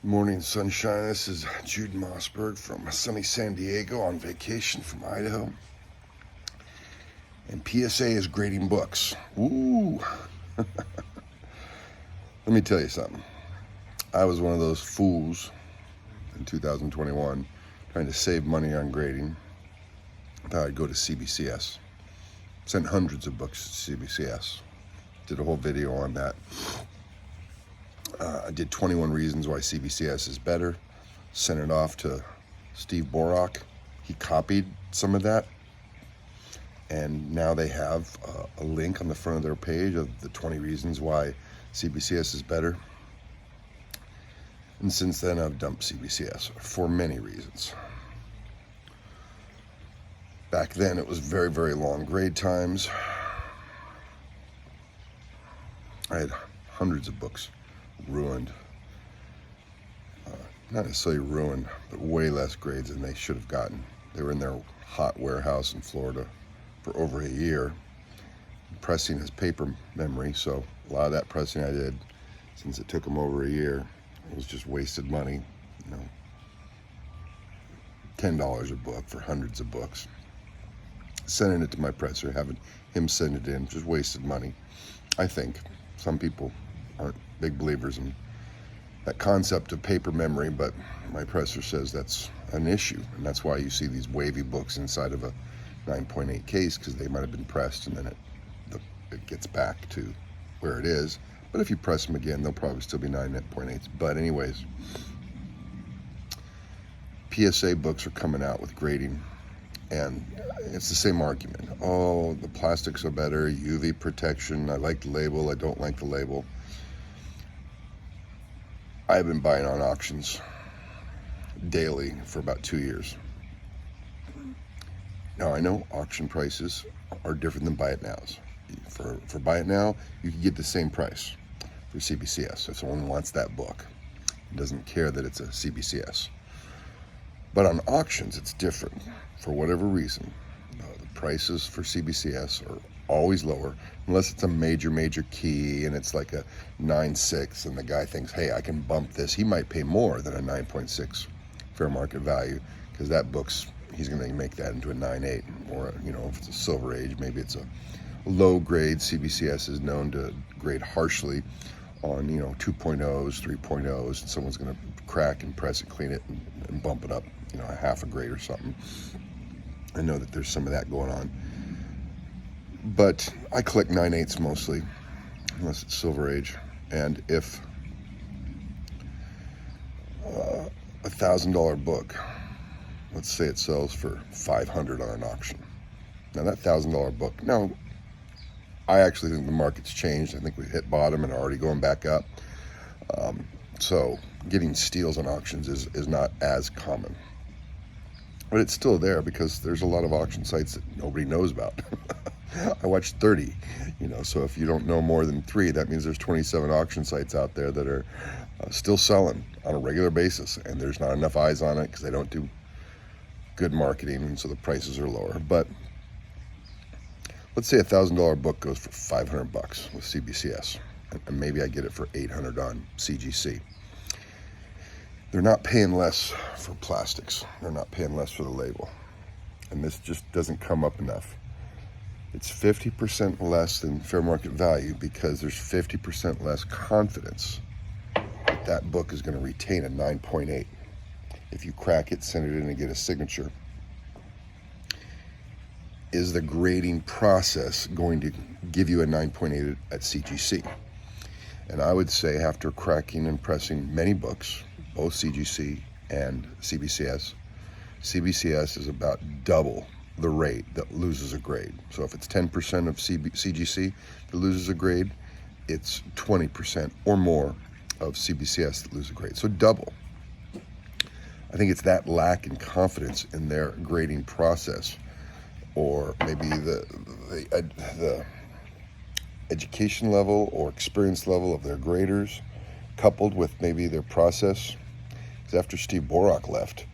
Morning sunshine. This is Jude Mossberg from sunny San Diego on vacation from Idaho. And PSA is grading books. Ooh. Let me tell you something. I was one of those fools in 2021 trying to save money on grading. I thought I'd go to CBCS. Sent hundreds of books to CBCS. Did a whole video on that. I did 21 reasons why CBCS is better. Sent it off to Steve Borak. He copied some of that. And now they have a link on the front of their page of the 20 reasons why CBCS is better. And since then, I've dumped CBCS for many reasons. Back then, it was very, very long grade times. I had hundreds of books ruined. Not necessarily ruined, but way less grades than they should have gotten. They were in their hot warehouse in Florida for over a year. Pressing is paper memory, so a lot of that pressing I did, since it took them over a year, it was just wasted money. You know, $10 a book for hundreds of books. Sending it to my presser, having him send it in, just wasted money. I think some people aren't big believers in that concept of paper memory, but my presser says that's an issue, and that's why you see these wavy books inside of a 9.8 case, because they might have been pressed and then it gets back to where it is. But if you press them again, they'll probably still be 9.8s. But anyways, PSA books are coming out with grading, and it's the same argument. Oh, the plastics are better, UV protection, I like the label, I don't like the label. I've been buying on auctions daily for about 2 years. Now, I know auction prices are different than buy it nows. For buy it now, you can get the same price for CBCS if someone wants that book. It doesn't care that it's a CBCS. But on auctions, it's different. For whatever reason, the prices for CBCS are always lower, unless it's a major key and it's like a 9.6 and the guy thinks, hey, I can bump this. He might pay more than a 9.6 fair market value, because that book's, he's going to make that into a 9.8. Or, you know, if it's a Silver Age, maybe it's a low grade. CBCS is known to grade harshly on, you know, 2.0s, 3.0s, and someone's going to crack and press and clean it and bump it up, you know, a half a grade or something. I know that there's some of that going on. But I collect 9.8s mostly, unless it's Silver Age. And if a $1,000 book, let's say it sells for $500 on an auction. Now that $1,000 book, now I actually think the market's changed. I think we hit bottom and are already going back up. So getting steals on auctions is not as common. But it's still there because there's a lot of auction sites that nobody knows about. I watched 30, you know, so if you don't know more than 3, that means there's 27 auction sites out there that are still selling on a regular basis, and there's not enough eyes on it because they don't do good marketing, and so the prices are lower. But let's say a $1,000 book goes for $500 with CBCS, and maybe I get it for $800 on CGC. They're not paying less for plastics. They're not paying less for the label. And this just doesn't come up enough. It's 50% less than fair market value because there's 50% less confidence that that book is going to retain a 9.8. If you crack it, send it in and get a signature, is the grading process going to give you a 9.8 at CGC? And I would say, after cracking and pressing many books, both CGC and CBCS, CBCS is about double the rate that loses a grade. So if it's 10% of CGC that loses a grade, it's 20% or more of CBCS that loses a grade. So double. I think it's that lack in confidence in their grading process, or maybe the education level or experience level of their graders, coupled with maybe their process. Because after Steve Borak left,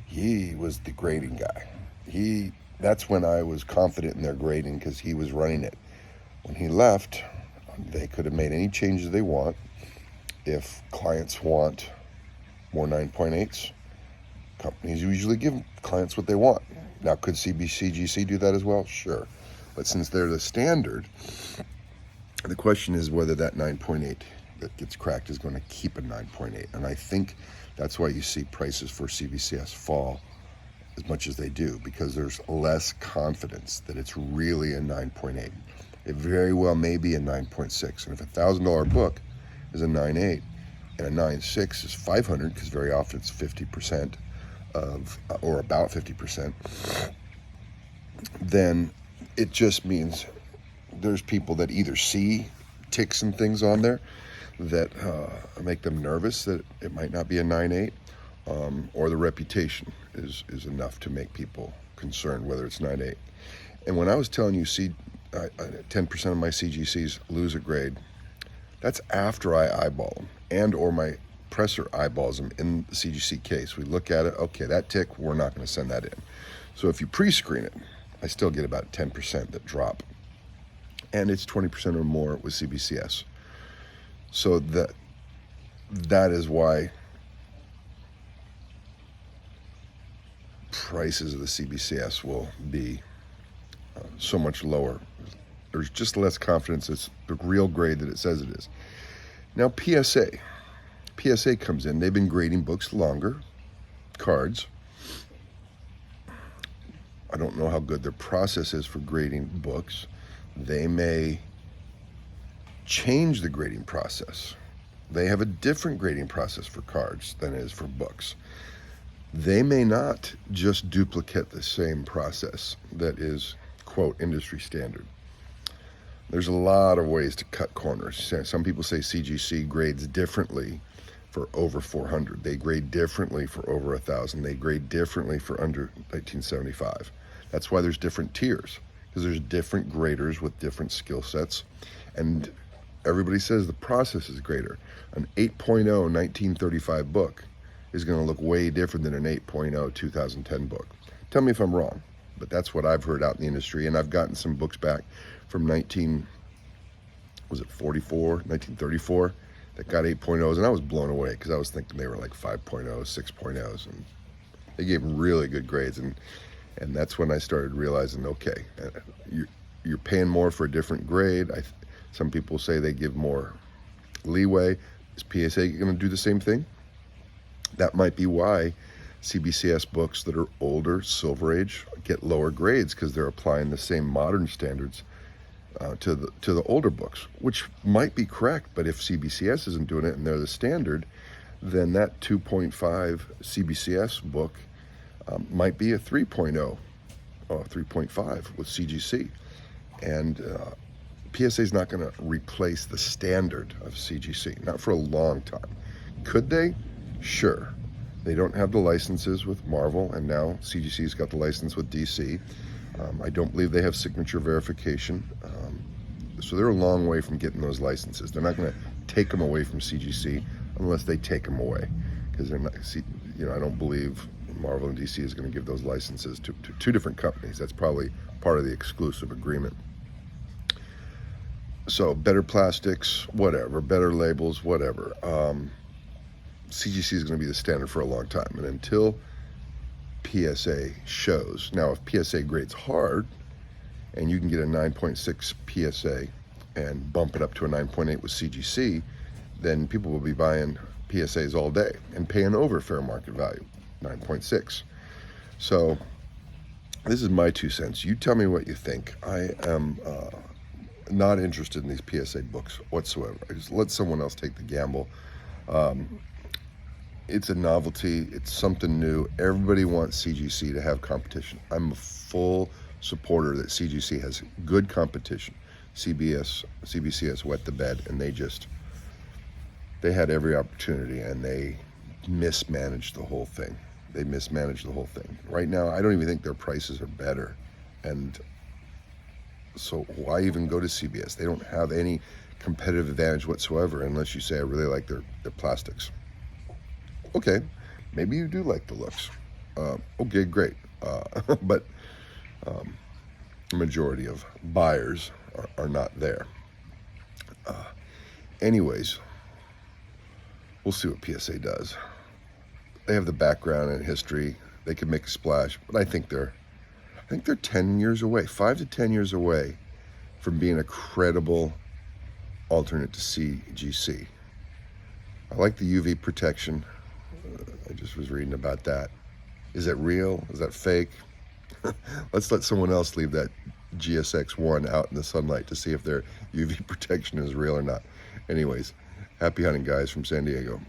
he was the grading guy. That's when I was confident in their grading, because he was running it. When he left, they could have made any changes they want. If clients want More 9.8s. Companies usually give clients what they want. Now, could CGC do that as well? Sure. But since they're the standard, the question is whether that 9.8 that gets cracked is going to keep a 9.8. And I think that's why you see prices for CBCS fall as much as they do, because there's less confidence that it's really a 9.8. It very well may be a 9.6. And if a $1,000 book is a 9.8 and a 9.6 is 500, because very often it's 50% of, or about 50%, then it just means there's people that either see ticks and things on there that make them nervous that it might not be a 9.8, or the reputation is enough to make people concerned whether it's 9.8. And when I was telling you 10% of my CGCs lose a grade, that's after I eyeball them, and or my presser eyeballs them in the CGC case. We look at it, okay, that tick, we're not going to send that in. So if you pre-screen it, I still get about 10% that drop. And it's 20% or more with CBCS. So that is why prices of the CBCS will be so much lower. There's just less confidence it's the real grade that it says it is. Now PSA comes in. They've been grading books longer, cards. I don't know how good their process is for grading books. They may change the grading process. They have a different grading process for cards than it is for books. They may not just duplicate the same process that is, quote, industry standard. There's a lot of ways to cut corners. Some people say CGC grades differently for over 400. They grade differently for over 1,000. They grade differently for under 1975. That's why there's different tiers, because there's different graders with different skill sets. And everybody says the process is greater. An 8.0 1935 book is going to look way different than an 8.0 2010 book. Tell me if I'm wrong, but that's what I've heard out in the industry. And I've gotten some books back from 1934, that got 8.0s, and I was blown away because I was thinking they were like 5.0, 6.0s, and they gave really good grades. And that's when I started realizing, okay, you're paying more for a different grade. Some people say they give more leeway. Is PSA going to do the same thing? That might be why CBCS books that are older, Silver Age, get lower grades, because they're applying the same modern standards to the older books, which might be correct. But if CBCS isn't doing it and they're the standard, then that 2.5 CBCS book might be a 3.0 or 3.5 with CGC. And PSA is not going to replace the standard of CGC, not for a long time. Could they? Sure. They don't have the licenses with Marvel, and now CGC's got the license with DC. I don't believe they have signature verification. So they're a long way from getting those licenses. They're not going to take them away from CGC unless they take them away, because they're not. I don't believe Marvel and DC is going to give those licenses to two different companies. That's probably part of the exclusive agreement. So better plastics, whatever, better labels, whatever. CGC is going to be the standard for a long time, and until PSA shows. Now, if PSA grades hard, and you can get a 9.6 PSA and bump it up to a 9.8 with CGC, then people will be buying PSAs all day and paying over fair market value, 9.6. So this is my 2 cents. You tell me what you think. I am not interested in these PSA books whatsoever. I just let someone else take the gamble. It's a novelty. It's something new. Everybody wants CGC to have competition. I'm a full supporter that CGC has good competition. CBCS wet the bed, and they had every opportunity, and they mismanaged the whole thing. Right now, I don't even think their prices are better. And so why even go to CBS? They don't have any competitive advantage whatsoever, unless you say, I really like their plastics. Okay, maybe you do like the looks. Okay, great. But the majority of buyers are not there. Anyways, we'll see what PSA does. they have the background and history. They could make a splash, but I think they're 10 years away, 5 to 10 years away from being a credible alternate to CGC. I like the UV protection. I just was reading about that. Is that real? Is that fake? Let's let someone else leave that GSX-1 out in the sunlight to see if their UV protection is real or not. Anyways, happy hunting, guys, from San Diego.